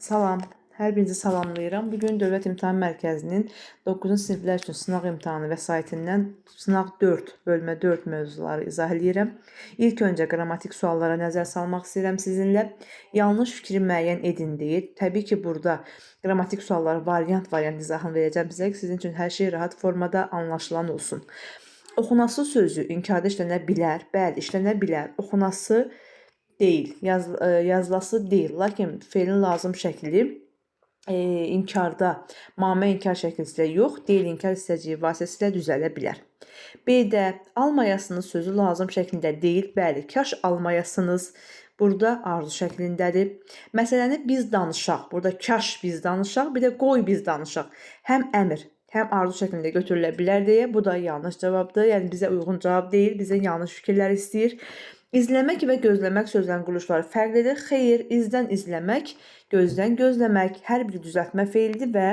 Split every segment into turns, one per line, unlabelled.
Salam, hər birinizi salamlayıram. Bugün Dövlət İmtahan Mərkəzinin 9-cu siniflər üçün sınaq imtahanı vəsaitindən sınaq 4, bölmə 4 mövzuları izah edirəm. İlk öncə qrammatik suallara nəzər salmaq istəyirəm sizinlə. Yanlış fikri müəyyən edin deyir. Təbii ki, burada qrammatik sualları variant izahını verəcəm sizə ki, sizin üçün hər şey rahat formada anlaşılan olsun. Oxunası sözü inkarda işlənə bilər. Bəli, işlənə bilər. Oxunası deyil, yazılası deyil. Lakin feilin lazım şəkli inkarda mame inkar şəkli yox, deyil inkar hissəciyi vasitəsilə düzələ bilər. B-də almayasınız sözü lazım şəklində deyil. Bəli, kaş almayasınız burada arzu şəklindədir. Məsələni biz danışaq. Burada kaş biz danışaq, bir də qoy biz danışaq. Həm əmr, həm arzu şəklində götürülə bilər deyə bu da yanlış cavabdır. Yəni bizə uyğun cavab deyil, bizə yanlış fikirlər istəyir. İzləmək və gözləmək sözlərin quruluşları fərqlidir. Xeyr, izdən izləmək, gözdən gözləmək hər biri düzəltmə feilidir və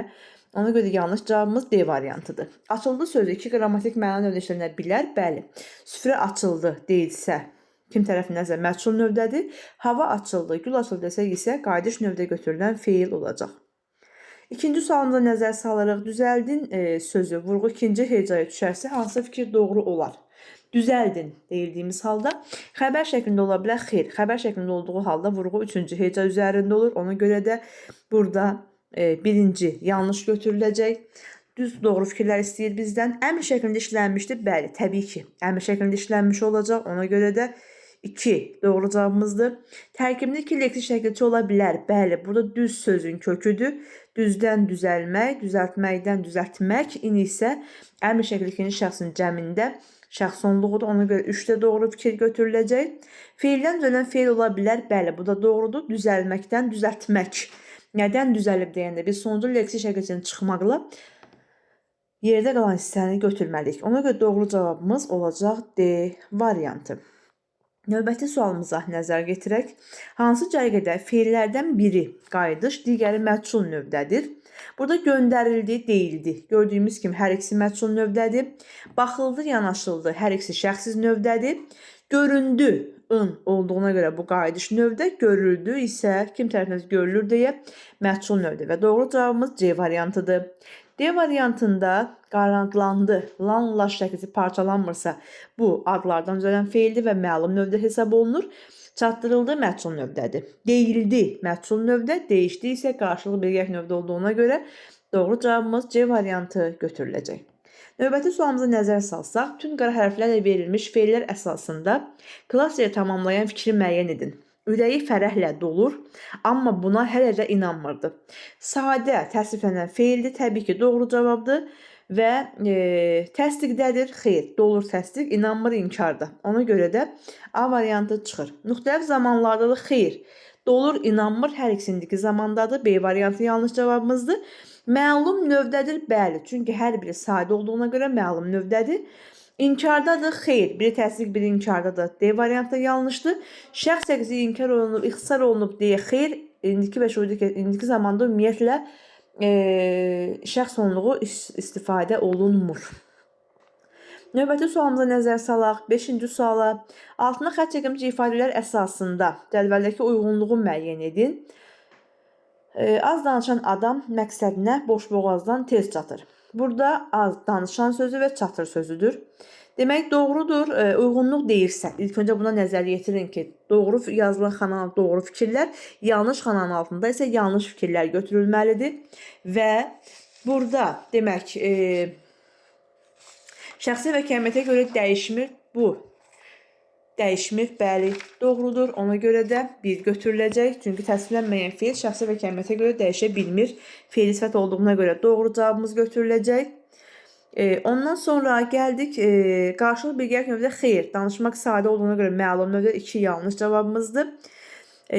ona görə yanlış cavabımız D variantıdır. Açıldı sözü iki qrammatik məna növdə işlənə bilər. Bəli, süfrə açıldı deyilsə, kim tərəfindənsə məchul növdədir. Hava açıldı, gül açıldı desək isə qayıdış növdə götürülən feil olacaq. İkinci sualımıza nəzər salırıq. Düzəldin sözü vurğu ikinci hecaya düşərsə hansı fikir doğru olar? Düzəldin deyildiyimiz halda xəbər şəklində ola bilər. Xeyr, xəbər şəklində olduğu halda vurğu üçüncü heca üzərində olur. Ona görə də burada birinci yanlış götürüləcək. Düz doğru fikirlər istəyir bizdən. Əmr şəklində işlənmişdir. Bəli, təbii ki, əmr şəklində işlənmiş olacaq. Ona görə də 2 doğru cavabımızdır. Tərkibində 2 leksik şəkilçi ola bilər. Bəli, burada düz sözün köküdür. Düzdən düzəlmək, düzəltməkdən düzəltmək. İndi isə əmr şəkli ikinci şəxsin cəmində şəxs sonluğudur. Ona görə 3də doğru fikir götürüləcək. Feildən düzələn feil ola bilər. Bəli, bu da doğrudur. Düzəlməkdən düzəltmək. Nədən düzəlib deyəndə biz sonuncu leksik şəkilçinin çıxmaqla yerdə qalan hissəni götürməliyik. Ona görə doğru cavabımız olacaq D variantı. Növbəti sualımıza nəzər yetirək. Hansı cərgədə feillərdən biri qayıdış, digəri məchul növdədir? Burada göndərildi, deyildi. Gördüyümüz kimi hər ikisi məchul növdədir. Baxıldı, yanaşıldı, hər ikisi şəxsiz növdədir. Göründü, ın olduğuna görə bu qayıdış növdə, görüldü isə kim tərəfindən görülür deyə məchul növdə və doğru cavabımız C variantıdır. D variantında qarantlandı, lan-la şəkli parçalanmırsa bu adlardan düzələn feildir və məlum növdə hesab olunur. Çatdırıldı məchul növdədir. Deyildi məchul növdə, dəyişdi isə qarşılıqlı bilgək növdə olduğuna görə doğru cavabımız C variantı götürüləcək. Növbəti sualımıza nəzər salsaq, tüm qara hərflərlə verilmiş feillər əsasında klassiyaya tamamlayan fikri müəyyən edin. Ürəyi fərəhlə dolur, amma buna hələ də inanmırdı. Sadə təsriflənən feildir, təbii ki, doğru cavabdır və təsdiqdədir. Xeyr, dolur təsdiq, inanmır inkarda. Ona görə də A variantı çıxır. Müxtəlif zamanlardadır. Xeyr, dolur, inanmır hər ikisi indiki zamandadır. B variantı yanlış cavabımızdır. Məlum növdədir, bəli, çünki hər biri sadə olduğuna görə məlum növdədir. İnkardadır, xeyr. Biri təsdiq, biri inkardadır. D variantı yanlışdır. Şəxs əksi inkar olunub, ixtisar olunub deyə xeyr. İndiki zamanda ümumiyyətlə şəxs sonluğu istifadə olunmur. Növbəti sualımıza nəzər salaq. 5-ci suala. Altına xətt çəkilmiş ifadələr əsasında cədvəldəki uyğunluğu müəyyən edin. Az danışan adam məqsədinə boşboğazdan tez çatır. Burada az danışan sözü və çatır sözüdür. Demək, doğrudur, uyğunluq deyirsə, ilk öncə buna nəzər yetirin ki, doğru yazılan xananın doğru fikirlər, yanlış xananın altında isə yanlış fikirlər götürülməlidir. Və burada, demək, şəxsi və kəmiyyətə görə dəyişmir, bu dəyişmir, bəli, doğrudur. Ona görə də 1 götürüləcək. Çünki təsvirlənməyən feil şəxsi və kəmiyyətə görə dəyişə bilmir. Feil sifət olduğuna görə doğru cavabımız götürüləcək. Ondan sonra gəldik qarşılıq bilgək növdə xeyr. Danışmaq sadə olduğuna görə məlum növdə 2 yanlış cavabımızdır.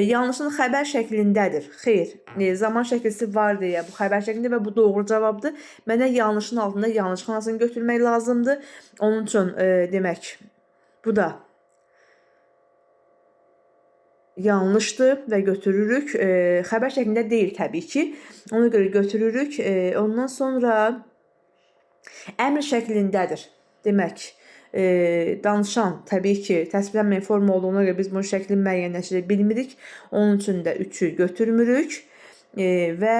Yanlışın xəbər şəklindədir. Xeyr, zaman şəklisi var deyə bu xəbər şəklində və bu doğru cavabdır. Mənə yanlışın altında yanlış xanasını götürmək lazımdır. Onun üçün demək, bu da yanlışdır və götürürük. Xəbər şəklində deyil təbii ki. Ona görə götürürük. Ondan sonra əmr şəklindədir. Demək, danışan təbii ki, təsvirlənməyən forma olduğuna görə biz bunun şəklini müəyyənləşdirə bilmirik. Onun üçün də 3-ü götürmürük. və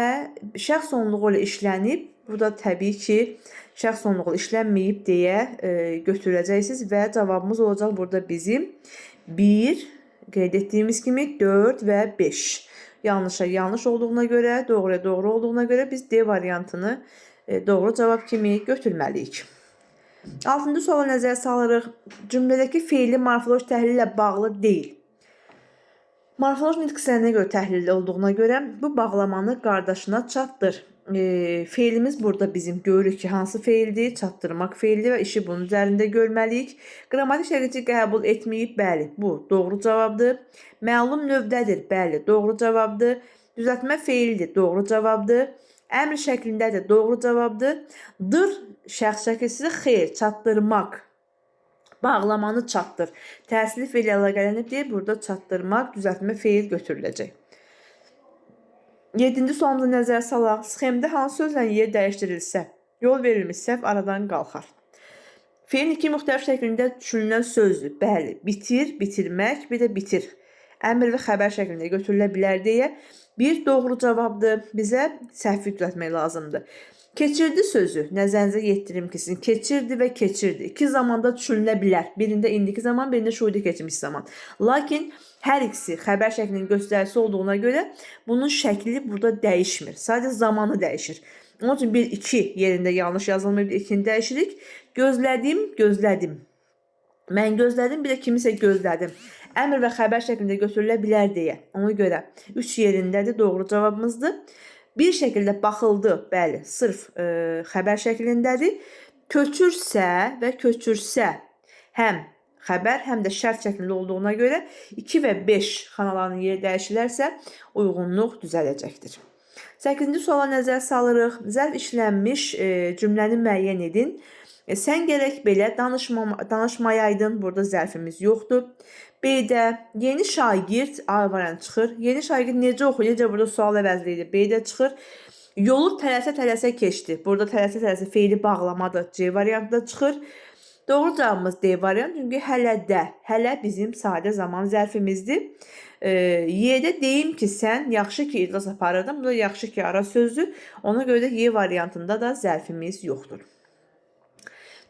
şəxs onluğu ilə işlənib. Burada təbii ki, şəxs onluğu işlənməyib deyə götürəcəksiniz və cavabımız olacaq burada bizim 1, qeyd etdiyimiz kimi 4 və 5. Yanlışa yanlış olduğuna görə, doğruya doğru olduğuna görə biz D variantını doğru cavab kimi götürməliyik. 6-cı suala nəzər salırıq. Cümlədəki feili morfoloji təhlil ilə bağlı deyil. Morfoloji nitq sənədinə görə təhlil olduğuna görə bu bağlamanı qardaşına çatdır. Feilimiz burada bizim görürük ki, hansı feildir? Çatdırmaq feildir və işi bunun üzərində görməliyik. Qrammatik şəklini qəbul etməyib, bəli, bu doğru cavabdır. Məlum növdədir, bəli, doğru cavabdır. Düzəltmə feildir, doğru cavabdır. Əmr şəklindədir, doğru cavabdır. Dır şəxs şəkilsiz, xeyr, çatdırmaq. Bağlamanı çatdır. Təsirli feil əlaqələnib deyə burada çatdırmaq, düzəltmə feil götürüləcək. 7-ci sualımıza nəzər salaq. Sxemdə hansı sözlə yer dəyişdirilsə, yol verilmiş səhv aradan qalxar. Feilin iki müxtəlif şəklində düşünülən sözdür. Bəli, bitir, bitirmək, bir də bitir. Əmr və xəbər şəklində götürülə bilər deyə bir doğru cavabdır. Bizə səhvi düzəltmək lazımdır. Keçirdi sözü nəzərinizə yetirim ki, sizin keçirdi və keçirdi. İki zamanda düşünülə bilər. Birində indiki zaman, birində şuhudi keçmiş zaman. Lakin hər ikisi xəbər şəklinin göstəricisi olduğuna görə bunun şəkli burada dəyişmir. Sadəcə zamanı dəyişir. Onun üçün 1-2 yerində yanlış yazılmayıb, 2-ni dəyişirik. Gözlədim, gözlədim. Mən gözlədim, bir də kimisə gözlədim. Əmr və xəbər şəklində götürülə bilər deyə. Ona görə 3 yerindədir, doğru cavabımızdır. Bir şəkildə baxıldı, bəli, sırf xəbər şəklindədir. Köçürsə və köçürsə həm xəbər, həm də şərt şəklində olduğuna görə 2 və 5 xanalarının yeri dəyişilərsə uyğunluq düzələcəkdir. 8-ci suala nəzər salırıq. Zərf işlənmiş cümləni müəyyən edin. Sən gərək belə danışmayaydın. Burada zərfimiz yoxdur. B-də yeni şagird A variantı çıxır. Yeni şagird necə oxuyur? Necə burada sual əvəzli idi? B-də çıxır. Yolu tələsə-tələsə keçdi. Burada tələsə-tələsə feili bağlamadır. C variantında çıxır. Doğru cavabımız D variant. Çünki hələ bizim sadə zaman zərfimizdir. Y-də deyim ki, sən yaxşı ki iclas aparırdın. Bu da yaxşı ki ara sözdür. Ona görə də Y variantında da zərfimiz yoxdur.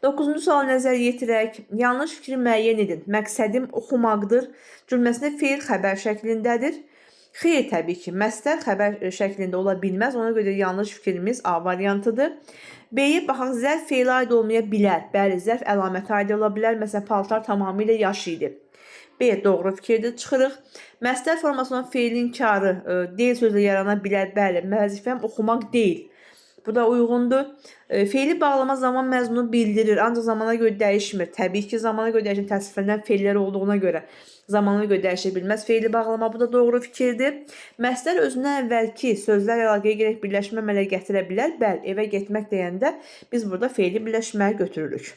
9-cu sual nəzər yetirək. Yanlış fikri müəyyən edin. Məqsədim oxumaqdır. Cümləsində feil xəbər şəklindədir. Xeyr, təbii ki, məstər xəbər şəklində ola bilməz. Ona görə yanlış fikrimiz A variantıdır. B-yə baxaq, zərf feilə aid olmaya bilər. Bəli, zərf əlaməti aid ola bilər. Məsələn, paltar tamamilə yaş idi. B doğru fikirdir, çıxırıq. Məstər formasından feilin karı deyil sözlə yarana bilər. Bəli, vəzifəm oxumaq deyil. Bu da uyğundur. Feili bağlama zaman məzmunu bildirir, ancaq zamana görə dəyişmir. Təbii ki, zamana görə dəyişən təsvirlənən feillər olduğuna görə zamana görə dəyişə bilməz. Feili bağlama bu da doğru fikirdir. Məstər özündən əvvəlki sözlər əlaqəyə gələk birləşmə əmələ gətirə bilər. Bəli, evə getmək deyəndə biz burada feili birləşməyə götürürük.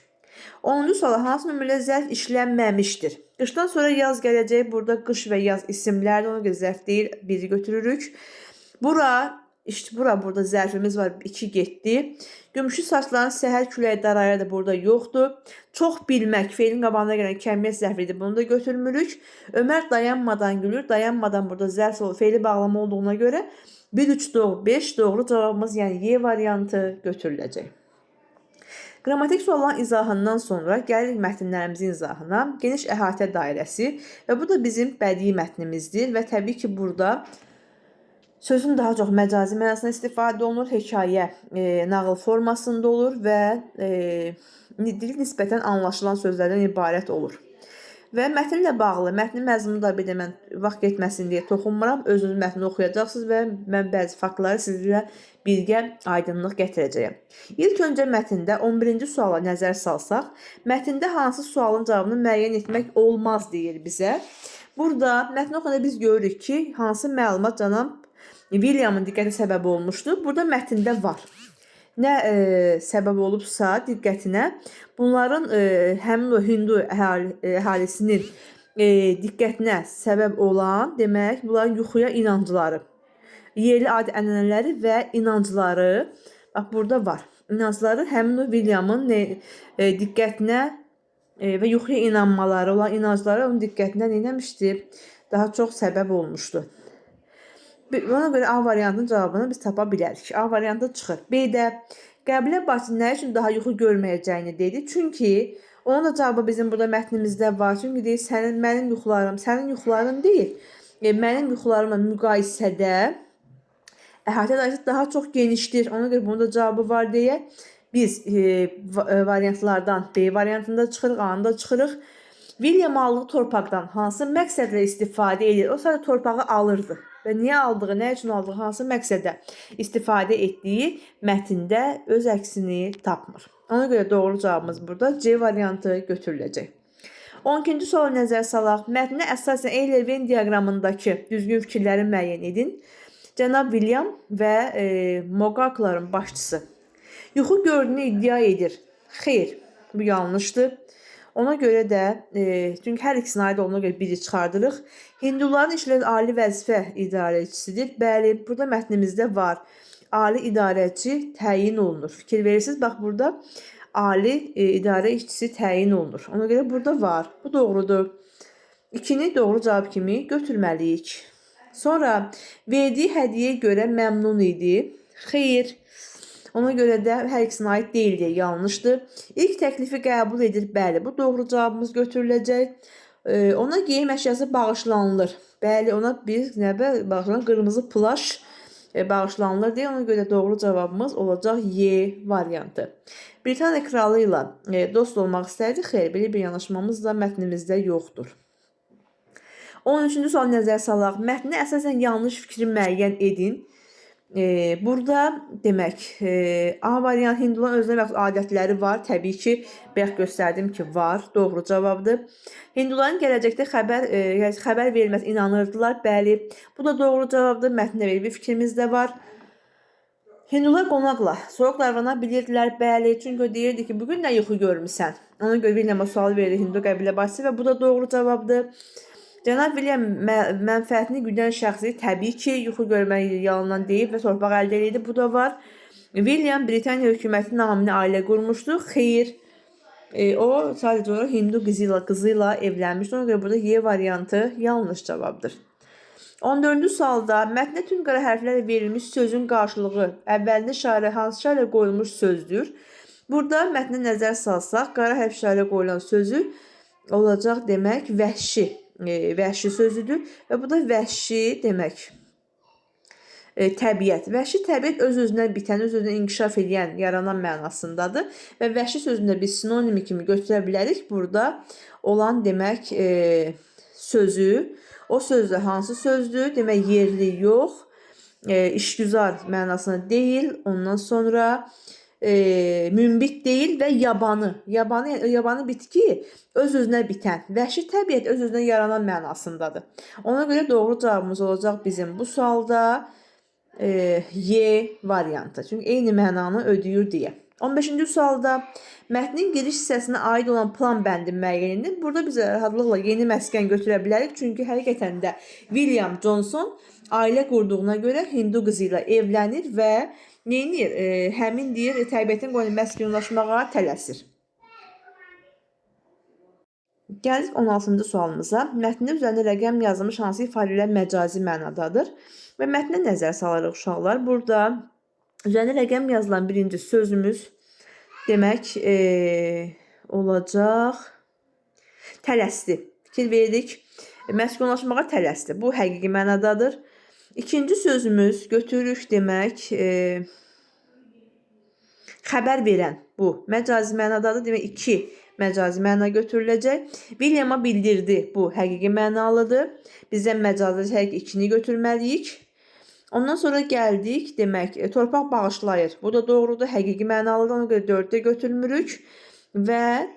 10-cu suala hansı nömrələ zərf işlənməmişdir? Qışdan sonra yaz gələcək. Burada qış və yaz isimlərdir. Ona görə zərf deyil, biri götürürük. Bura burada zərfimiz var, 2 getdi. Gümüşü saçların səhər küləyi darayır da burada yoxdur. Çox bilmək, feilin qabağına gələn kəmiyyət zərfidir. Bunu da götürmürük. Ömər dayanmadan gülür. Dayanmadan burada zərf olur. Feili bağlama olduğuna görə 1, 3, 5 doğru cavabımız, yəni Y variantı götürüləcək. Qrammatik sualların izahından sonra gəlirik mətnlərimizin izahına. Geniş əhatə dairəsi və bu da bizim bədii mətnimizdir və təbii ki, burada sözün daha çox məcazi mənasında istifadə olunur, hekayə, nağıl formasında olur və dil nisbətən anlaşılan sözlərdən ibarət olur. Və mətnlə bağlı, mətnin məzmunu da bir də mən vaxt getməsin deyə toxunmuram. Özünüz mətni oxuyacaqsınız və mən bəzi faktları sizinlə birgə aydınlıq gətirəcəyəm. İlk öncə mətndə 11-ci suala nəzər salsaq, mətndə hansı sualın cavabını müəyyən etmək olmaz deyir bizə. Burada mətni oxuyanda biz görürük ki, hansı məlumat cənab Williamın diqqəti səbəb olmuşdur. Burada mətndə var. Nə səbəb olubsa diqqətinə, bunların həmin o Hindu əhalisinin diqqətinə səbəb olan, demək, bunların yuxuya inancları, yerli adi ənənələri və inancları, bax, burada var. İnancları həmin o Williamın diqqətinə və yuxuya inanmaları olan inancları onun diqqətinə neyləmişdi? Daha çox səbəb olmuşdu. Ona görə A variantının cavabını biz tapa bilərik. A variantı çıxır. B-də Qəbilə başçısı nə üçün daha yuxu görməyəcəyini dedi. Çünki onun da cavabı bizim burada mətnimizdə var. Çünki deyir, mənim yuxularım, sənin yuxuların deyil. Mənim yuxularımla müqayisədə əhatə dairəsi daha çox genişdir. Ona görə bunun da cavabı var deyə biz variantlardan B variantında çıxırıq, A-da çıxırıq. William aldığı torpaqdan hansı məqsədlə istifadə edir? O sadəcə torpağı alırdı. Və niyə aldığı, nə üçün aldığı, hansı məqsədə istifadə etdiyi mətndə öz əksini tapmır. Ona görə doğru cavabımız burada C variantı götürüləcək. 12-ci suala nəzər salaq. Mətnə əsasən Eyler-Venn diaqramındakı düzgün fikirləri müəyyən edin. Cənab William və Mogakların başçısı yuxu gördüyünü iddia edir. Xeyr, bu yanlışdır. Ona görə də, çünki hər ikisinin aid olduğuna görə biri çıxardırıq. Hinduların işləri ali vəzifə idarəçisidir. Bəli, burada mətnimizdə var. Ali idarəçi təyin olunur. Fikir verirsiniz, bax burada ali idarə işçisi təyin olunur. Ona görə burada var. Bu doğrudur. 2-ni doğru cavab kimi götürməliyik. Sonra verdiyi hədiyyəyə görə məmnun idi. Xeyr. Ona görə də hər ikisinə aid deyil deyə yanlışdır. İlk təklifi qəbul edir. Bəli, bu doğru cavabımız götürüləcək. Ona geyim əşyası bağışlanılır. Bəli, ona bir bağışlanılır. Qırmızı plaş bağışlanılır deyə. Ona görə doğru cavabımız olacaq Y variantı. Britaniya kralı ilə dost olmaq istərdi. Xeyr, belə bir yanaşmamız da mətnimizdə yoxdur. 13-cü sual nəzər salaq. Mətnə əsasən yanlış fikri müəyyən edin. Burada demək A variant Hinduların özünə məxsus adətləri var. Təbii ki, bayaq göstərdim ki, var. Doğru cavabdır. Hinduların gələcəkdə xəbər verilməsi inanırdılar. Bəli, bu da doğru cavabdır. Mətndə belə bir fikrimiz də var. Hindular qonaqla soyuq davrana bilirdilər. Bəli, çünki o deyirdi ki, bugün nə yuxu görmüsən? Ona görə William'a sual verdi Hindu qəbilə başçısı və bu da doğru cavabdır. Cənab William mənfəətini güdən şəxsi təbii ki, yuxu görmək yalandan deyib və torpaq əldə edir. Bu da var. William Britaniya hökuməti naminə ailə qurmuşdu. Xeyr. O sadəcə olaraq Hindu qızı ilə evlənmişdi. Ona görə burada Y variantı yanlış cavabdır. 14-cü sualda mətnə tüm qara hərflərlə verilmiş sözün qarşılığı əvvəlində şairə hansı şairə qoyulmuş sözdür? Burada mətnə nəzər salsaq, qara hərf şairə qoyulan sözü olacaq demək vəhşi. Vəhşi sözüdür və bu da vəhşi demək təbiət. Vəhşi təbiət öz-özünə bitən, öz-özünə inkişaf edən, yaranan mənasındadır və vəhşi sözünü biz sinonimi kimi götürə bilərik. Burada olan demək sözü, o sözdə hansı sözdür? Demək yerli yox, işgüzar mənasına deyil, ondan sonra münbit deyil və yabanı. Yabanı bitki öz-özünə bitən. Vəhşi təbiət öz-özünə yaranan mənasındadır. Ona görə doğru cavabımız olacaq bizim bu sualda Y variantı. Çünki eyni mənanı ödəyir deyə. 15-ci sualda mətnin giriş hissəsinə aid olan plan bəndi müəyyən edilir. Burada biz rahatlıqla yeni məskən götürə bilərik. Çünki həqiqətən də William Johnson ailə qurduğuna görə Hindu qızı ilə evlənir və neynir? Həmin deyir, təbiətin qoyunu məskunlaşmağa tələsir. Gəldik 16-cı sualımıza. Mətnin üzərində rəqəm yazılmış hansı ifadələr məcazi mənadadır? Və mətnə nəzər salarıq uşaqlar. Burada üzərində rəqəm yazılan birinci sözümüz demək olacaq tələsdi. Fikir verdik. Məskunlaşmağa tələsdi. Bu həqiqi mənadadır. İkinci sözümüz götürürük demək xəbər verən. Bu məcazi mənadadır. Demək 2 məcazi məna götürüləcək. William'a bildirdi. Bu həqiqi mənalıdır. Bizdən məcazi həqiqi 2-ni götürməliyik. Ondan sonra gəldik. Demək torpaq bağışlayır. Bu da doğrudur. Həqiqi mənalıdır. Ona görə 4-də götürmürük. Və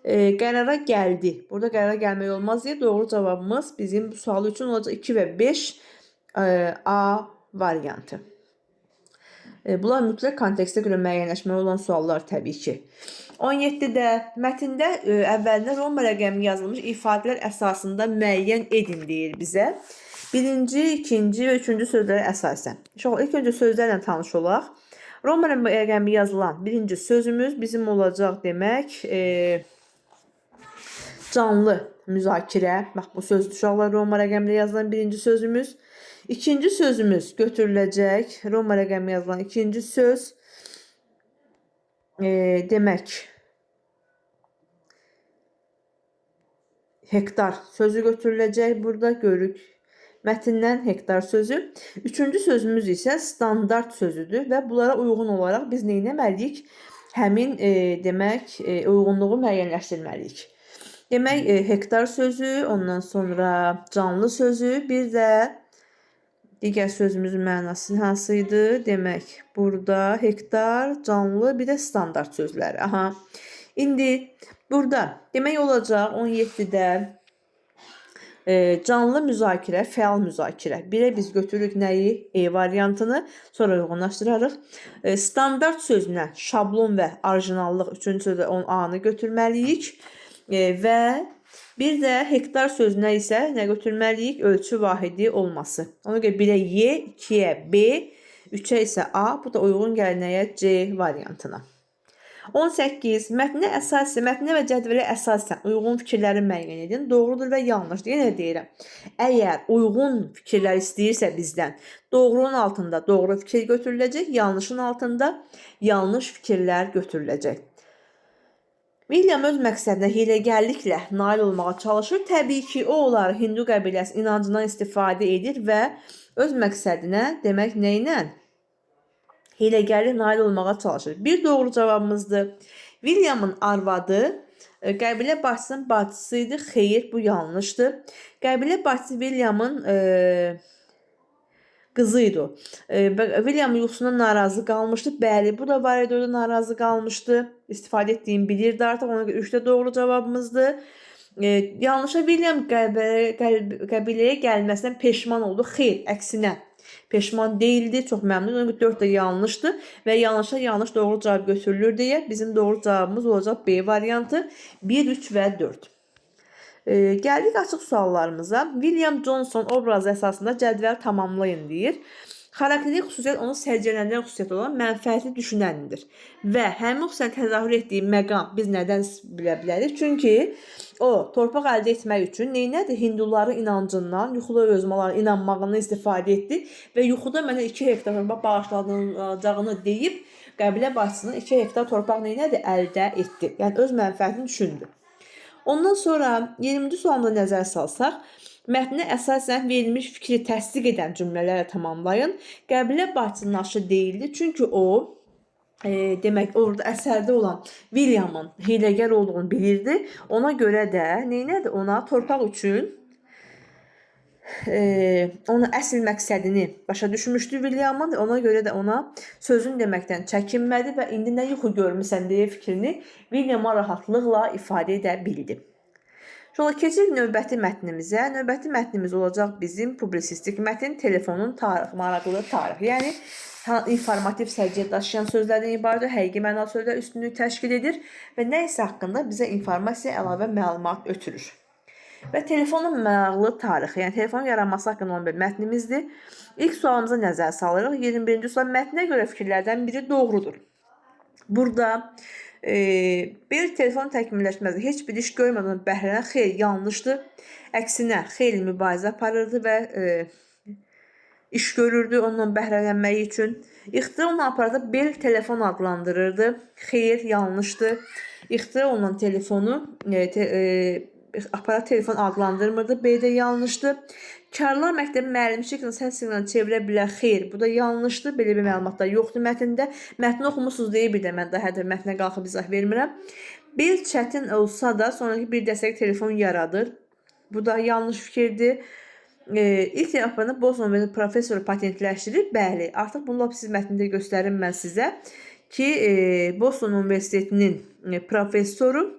qərara gəldi. Burada qərara gəlmək olmaz deyə doğru cavabımız bizim bu sualı üçün olacaq 2 və 5 A variantı. Bunlar mütləq kontekstə görə müəyyənləşməli olan suallar təbii ki. 17-də mətndə əvvəlində Roma rəqəmi yazılmış ifadələr əsasında müəyyən edin deyir bizə. Birinci, ikinci və üçüncü sözlərə əsasən. İlk öncə sözlərlə tanış olaq. Roma rəqəmi yazılan birinci sözümüz bizim olacaq demək canlı müzakirə. Bax, bu sözdür uşaqlar, Roma rəqəmlə yazılan birinci sözümüz. İkinci sözümüz götürüləcək. Roma rəqəmi yazılan ikinci söz demək hektar sözü götürüləcək. Burada görürük mətndən hektar sözü. Üçüncü sözümüz isə standart sözüdür və bunlara uyğun olaraq biz nə etməliyik? Həmin demək uyğunluğu müəyyənləşdirməliyik. Demək hektar sözü, ondan sonra canlı sözü, bir də digər sözümüzün mənası hansı idi? Demək burada hektar, canlı, bir də standart sözləri. Aha. İndi burada demək olacaq 17-də canlı müzakirə, fəal müzakirə. Birə biz götürürük nəyi? E variantını, sonra uyğunlaşdırarıq. Standart sözünə şablon və orijinallıq üçüncü sözdə A-nı götürməliyik. Və bir də hektar sözünə isə nə götürməliyik? Ölçü vahidi olması. Ona görə 1-ə Y, 2-yə B, 3-ə isə A. Bu da uyğun gəlir nəyə? C variantına. 18. Mətnə və cədvələ əsasən uyğun fikirləri müəyyən edin. Doğrudur və yanlışdır. Yenə deyirəm. Əgər uyğun fikirlər istəyirsə bizdən, doğrunun altında doğru fikir götürüləcək, yanlışın altında yanlış fikirlər götürüləcək. William öz məqsədinə hiləgərliklə nail olmağa çalışır. Təbii ki, o onları Hindu qəbiləsi inancından istifadə edir və öz məqsədinə demək nə ilə? Hiləgərlik nail olmağa çalışır. Bir doğru cavabımızdır. Williamın arvadı qəbilə başçısının bacısı idi. Xeyr, bu yanlışdır. Qəbilə başçısı Williamın qızı idi. William yuxusundan narazı qalmışdı. Bəli, bu da var idi, orada narazı qalmışdı. İstifadə etdiyim bilirdi artıq. Ona görə 3də doğru cavabımızdır. Yanlışa William qəbiləyə gəlməsindən peşman oldu. Xeyr, əksinə. Peşman değildi, çox məmnun. 4 də yanlışdır və yanlışa yanlış doğru cavab götürülür deyə bizim doğru cavabımız olacaq B variantı 1, 3 və 4. Gəldik açıq suallarımıza. William Johnson obrazı əsasında cədvəl tamamlayın deyir. Xarakterik xüsusiyyət onu səciyyələndirən xüsusiyyət olan mənfəətli düşünəndir. Və həmin xüsusiyyət təzahür etdiyi məqam biz nədən bilə bilərik? Çünki o torpaq əldə etmək üçün neynədir? Hinduların inancından, yuxuda özmalara inanmağını istifadə etdi və yuxuda mənə 2 hektar torpaq bağışlanacağını deyib qəbilə başçısının 2 hektar torpaq neynədir? Əldə etdi. Yəni öz mənfəətini düşündü. Ondan sonra 20-ci sualda nəzər salsaq, mətnə əsasən verilmiş fikri təsdiq edən cümlələrlə tamamlayın. Qəbilə başçısının naşı deyildi, çünki o demək orada əsərdə olan Williamın hiləgər olduğunu bilirdi. Ona görə də neynədir? Ona torpaq üçün onun əsl məqsədini başa düşmüşdü Williamın. Ona görə də ona sözün deməkdən çəkinmədi və indi nə yuxu görmüsən deyə fikrini Williama rahatlıqla ifadə edə bildi. Sonra keçirik növbəti mətnimizə. Növbəti mətnimiz olacaq bizim publisistik mətn, telefonun tarix, maraqlı tarix. Yəni informativ səciyyə daşıyan sözlərdən ibarət, həqiqi mənalı sözlər üstünlüyü təşkil edir və nə isə haqqında bizə informasiya, əlavə məlumat ötürür. Və telefonun maraqlı tarixi, yəni telefonun yaranması haqqında olan bir mətnimizdir. İlk sualımıza nəzər salırıq. 21-ci sual mətnə görə fikirlərdən biri doğrudur. Burada bir telefon təkmilləşməsi heç bir iş görmədən bəhrələnən xeyr yanlışdır. Əksinə xeyli mübarizə aparırdı və iş görürdü ondan bəhrələnməyi üçün. İxtira olunan aparatı bel telefon adlandırırdı. Xeyr yanlışdır. İxtira olunan telefonu aparat telefon adlandırmırdı. B də yanlışdır. Karlar məktəbi müəllimi şəklində səs siqnalını çevirə bilər. Xeyr, bu da yanlışdır. Belə bir məlumatlar yoxdur mətndə. Mətni oxumusunuz deyə bir də mən daha da mətnə qalxıb izah vermirəm. Bel çətin olsa da sonraki bir dəstək telefon yaradır. Bu da yanlış fikirdir. İlk telefonunu Boston Universiteti professoru patentləşdirir. Bəli, artıq bunu siz mətndə göstərim mən sizə ki, Boston Universitetinin professoru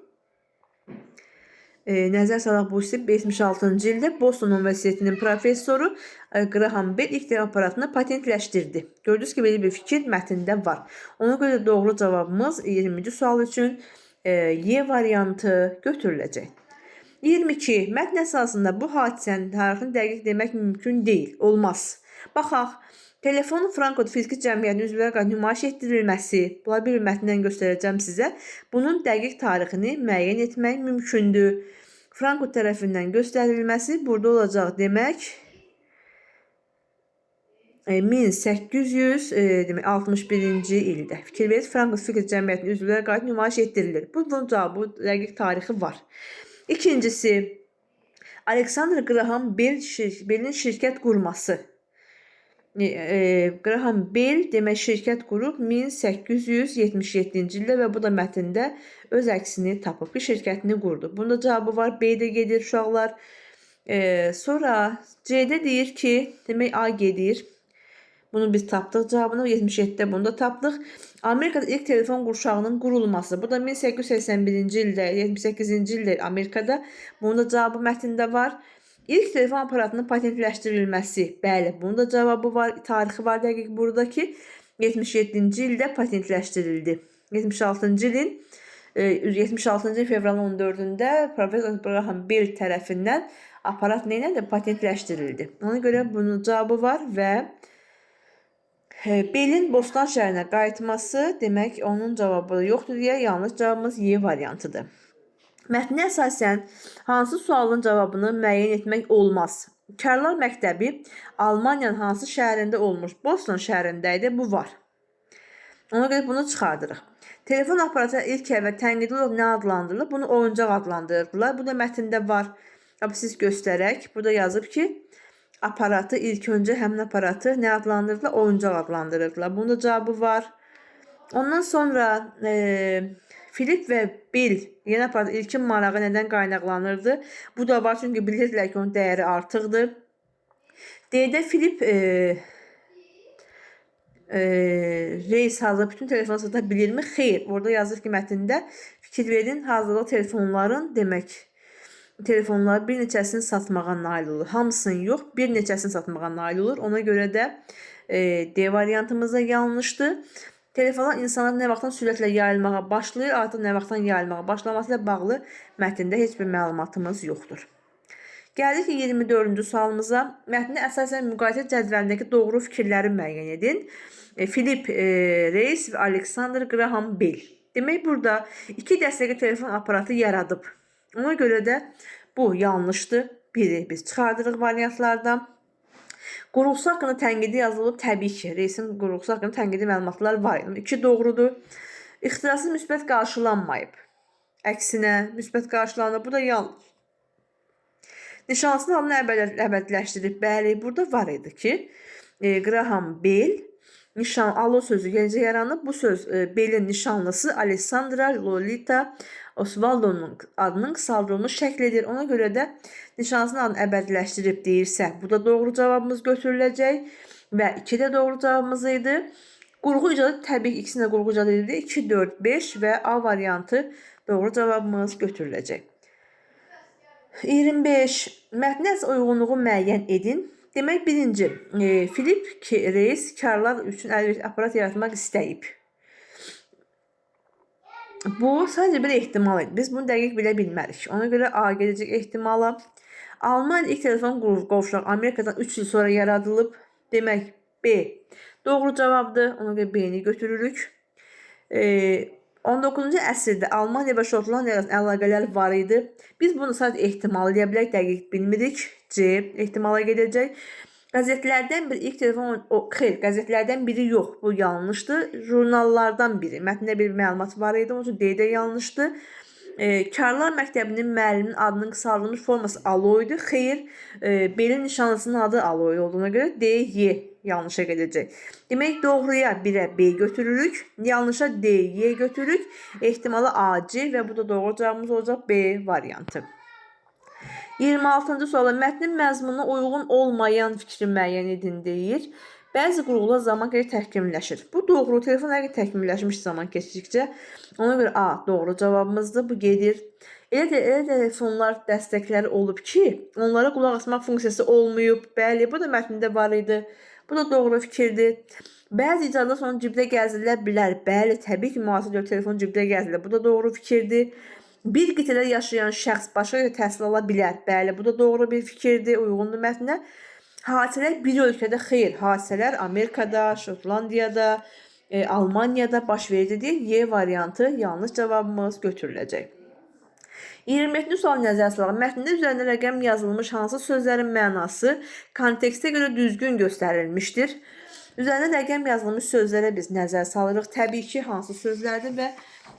nəzər salaq bu isə 76-cı ildə Boston Universitetinin professoru Graham Bell ilk aparatını patentləşdirdi. Gördünüz ki, belə bir fikir mətndə var. Ona görə doğru cavabımız 20-ci sual üçün Y variantı götürüləcək. 22. Mətn əsasında bu hadisənin tarixini dəqiq demək mümkün deyil, olmaz. Baxaq, telefonun Frankfurt fiziki cəmiyyətinin üzvlərə qarşı nümayiş etdirilməsi, bunları bir mətndən göstərəcəm sizə. Bunun dəqiq tarixini müəyyən etmək mümkündür. Frankfurt tərəfindən göstərilməsi burada olacaq demək 1800 demək 61-ci ildə fikir verir Frankfurt Fikir Cəmiyyətinin üzvləri qayıt nümayiş etdirilir. Bunun cavabı, bu dəqiq tarixi var. İkincisi, Alexander Graham Bell'in şirkət qurması. Graham Bell demək şirkət qurub 1877-ci ildə və bu da mətndə öz əksini tapıb ki, şirkətini qurdu. Bunda cavabı var. B-də gedir uşaqlar. Sonra C-də deyir ki, demək A gedir. Bunu biz tapdıq cavabını 77-də bunu da tapdıq. Amerikada ilk telefon qurşağının qurulması. Bu da 1881-ci ildə, 78-ci ildə Amerikada. Bunun da cavabı mətndə var. İlk telefon aparatının patentləşdirilməsi. Bəli, bunun da cavabı var, tarixi var dəqiq buradakı. 77-ci ildə patentləşdirildi. 76-cı fevralın 14-də Profesör Graham Bell tərəfindən aparat neylədir? Patentləşdirildi. Ona görə bunun cavabı var və Bell'in Bostan şəhərinə qayıtması, demək onun cavabı yoxdur deyə yanlış cavabımız Y variantıdır. Mətnə əsasən hansı sualın cavabını müəyyən etmək olmaz? Karlar məktəbi Almaniyanın hansı şəhərində olmuş? Boston şəhərində idi, bu var. Ona görə bunu çıxardırıq. Telefon aparatı ilk əvvəl tənqidi olaraq nə adlandırılır? Bunu oyuncaq adlandırırdılar. Bu da mətndə var. Siz göstərək. Burada yazıb ki, aparatı ilk öncə həmin aparatı nə adlandırırdılar? Oyuncaq adlandırırdılar. Bunun da cavabı var. Ondan sonra Philip və Bill yeni aparat ilkin marağı nədən qaynaqlanırdı? Bu da var çünki bilirdilər ki, onun dəyəri artıqdır. D-də Philip reis hazır bütün telefonu sata bilirmi? Xeyr. Orada yazır ki, mətndə fikir verin, hazırda telefonların demək telefonlar bir neçəsini satmağa nail olur. Hamısını yox, bir neçəsini satmağa nail olur. Ona görə də D variantımız da yanlışdır. Telefonlar insanlar nə vaxtdan sürətlə yayılmağa başlayır, artıq nə vaxtdan yayılmağa başlaması ilə bağlı mətndə heç bir məlumatımız yoxdur. Gəldik ki, 24-cü sualımıza. Mətndə əsasən müqayisə cədvəlindəki doğru fikirləri müəyyən edin. Philip Reis və Alexander Graham Bell. Demək, burada 2 dəstəkli telefon aparatı yaradıb. Ona görə də bu yanlışdır. Biri biz çıxardırıq variantlardan. Qurğusu haqqında tənqidi yazılıb. Təbii ki, reisin qurğusu haqqında tənqidi məlumatlar var. 2 doğrudur. İxtirası müsbət qarşılanmayıb. Əksinə, müsbət qarşılanıb. Bu da yanlış. Nişanlısının adını əbədiləşdirib. Bəli, burada var idi ki, Graham Bell Alo sözü yenicə yaranıb. Bu söz Bell'in nişanlısı Alessandra Lolita Osvaldo'nun adının qısaldılmış şəklidir. Ona görə də nişanlısının adını əbədiləşdirib deyirsə, bu da doğru cavabımız götürüləcək və 2 də doğru cavabımız idi. Qurğu icadı təbii ki, ikisində qurğu icadı edildi. 2, 4, 5 və A variantı doğru cavabımız götürüləcək. 25. Mətnə uyğunluğu müəyyən edin. Demək, birinci, Philip Reis karlar üçün aparat yaratmaq istəyib. Bu sadəcə bir ehtimal idi. Biz bunu dəqiq bilə bilmərik. Ona görə A gedəcək ehtimala. Almanya ilk telefon qovşağı Amerikadan 3 il sonra yaradılıb. Demək, B doğru cavabdır. Ona görə B-ni götürürük. 19-cu əsrdə Almaniya və Şotlandiya arasında əlaqələr var idi. Biz bunu sadəcə ehtimal edə bilərik, dəqiq bilmirik. C ehtimala gedəcək. Qəzetlərdən biri ilk telefon, xeyr, qəzetlərdən biri yox, bu yanlışdır. Jurnallardan biri. Mətndə bir məlumat var idi, onun üçün D də yanlışdır. Karlar məktəbinin müəlliminin adının qısaldılmış forması Alo idi. Xeyr, Bell'in nişanlısının adı Alo olduğuna görə D, Y yanlışa gedəcək. Demək, doğruya 1-ə B götürürük, yanlışa D, Y götürürük. Ehtimalı A, C və bu da doğru cavabımız olacaq B variantı. 26-cı suala mətnin məzmununa uyğun olmayan fikri müəyyən edin deyir. Bəzi qurğular zaman qədər təkmilləşir. Bu doğru, telefon həqiqətən təkmilləşmiş zaman keçdikcə. Ona görə A doğru cavabımızdır. Bu gedir. Elə telefonlar dəstəkləri olub ki, onlara qulaq asmaq funksiyası olmayıb. Bəli, bu da mətndə var idi. Bu da doğru fikirdir. Bəzi icadlar sonra cibdə gəzdilə bilər. Bəli, təbii ki, müasir dövrdə telefon cibdə gəzdilə. Bu da doğru fikirdir. Bir qitədə yaşayan şəxs başqa yerdə təhsil ala bilər. Bəli, bu da doğru bir fikirdir, uyğundur mətnə. Hadisələr bir ölkədə xeyr, hadisələr Amerikada, Şotlandiyada, Almaniyada baş verdi deyə Y variantı yanlış cavabımız götürüləcək. 27-ci sual nəzərə salaq. Mətndə üzərində rəqəm yazılmış hansı sözlərin mənası kontekstə görə düzgün göstərilmişdir? Üzərində rəqəm yazılmış sözlərə biz nəzər salırıq. Təbii ki, hansı sözlərdir və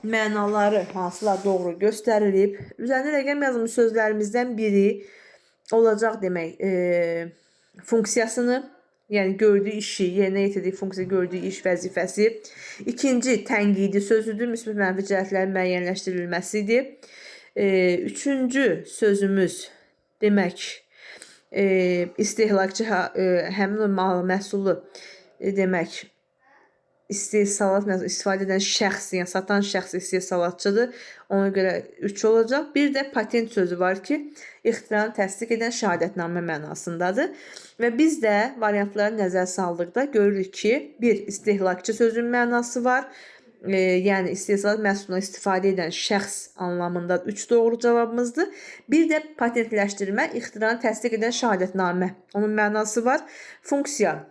mənaları hansılar doğru göstərilib. Üzərində rəqəm yazılmış sözlərimizdən biri olacaq demək, funksiyasını, yəni gördüyü işi, yerinə yetirdiyi funksiya, gördüyü iş vəzifəsi. İkinci, tənqidi sözüdür, müsbət mənfi cəhətlərin müəyyənləşdirilməsidir. Üçüncü sözümüz demək, istehlakçı həmin o mal məhsulu demək, istehsalat istifadə edən şəxs, yəni satan şəxs istehsalatçıdır. Ona görə 3 olacaq. Bir də patent sözü var ki, ixtiranı təsdiq edən şəhadətnamə mənasındadır. Və biz də variantlara nəzər saldıqda görürük ki, bir istehlakçı sözünün mənası var. Yəni istehsalat məhsulundan istifadə edən şəxs anlamında 3 doğru cavabımızdır. Bir də patentləşdirmə, ixtiranı təsdiq edən şəhadətnamə. Onun mənası var. Funksiya,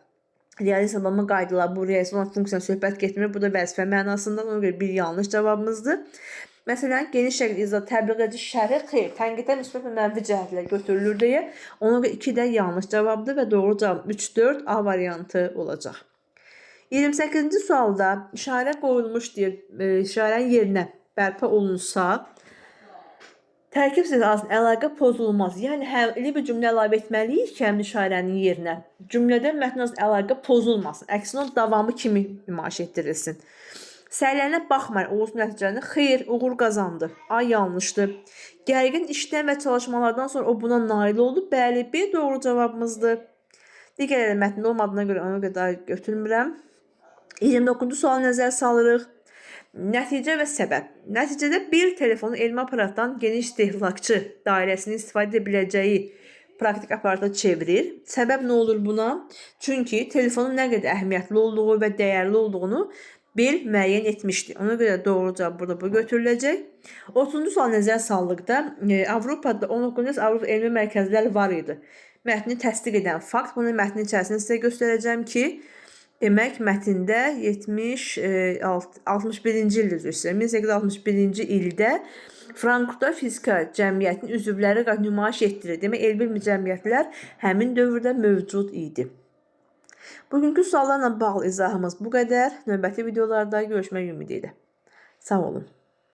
real hesablama qaydaları, bu real funksiyanın söhbət getmir. Bu da vəzifə mənasından, ona görə bir yanlış cavabımızdır. Məsələn, geniş şəkildə izah təbliğ edici şərhi xeyr, tənqidə müsbət və mənfi cəhətlər götürülür deyə. Ona görə 2 də yanlış cavabdır və doğru cavab 3, 4 A variantı olacaq. 28-ci sualda işarə qoyulmuş deyir, işarənin yerinə bərpa olunsa, tərkib sırasında əlaqə pozulmaz. Yəni, elə bir cümlə əlavə etməliyik ki, həmin işarənin yerinə. Cümlədə mətn arasında əlaqə pozulmasın. Əksinə davamı kimi nümayiş etdirilsin. Səylənə baxmayın, uğursuz nəticəni xeyr, uğur qazandı. A yanlışdır. Gərgin işdən və çalışmalardan sonra o buna nail oldu. Bəli, B doğru cavabımızdır. Digərləri mətndə olmadığına görə ona görə daha götürmürəm. 29-cu sual nəzər salırıq. Nəticə və səbəb. Nəticədə bir telefonu elmi aparatdan geniş istehlakçı dairəsinin istifadə edə biləcəyi praktik aparata çevirir. Səbəb nə olur buna? Çünki telefonun nə qədər əhəmiyyətli olduğu və dəyərli olduğunu Bill müəyyən etmişdi. Ona görə doğru cavab burada bu götürüləcək. 30-cu sual nəzər saldıqda Avropada 19-cu Avropa elmi mərkəzləri var idi. Mətni təsdiq edən fakt. Bunu mətnin içərisində sizə göstərəcəm ki, demək, mətndə 61-ci ildə, 1861-ci ildə Frankfurtda fizika cəmiyyətinin üzvləri nümayiş etdirir. Demək, elmi cəmiyyətlər həmin dövrdə mövcud idi. Bugünkü suallarla bağlı izahımız bu qədər. Növbəti videolarda görüşmək ümidi ilə. Sağ olun.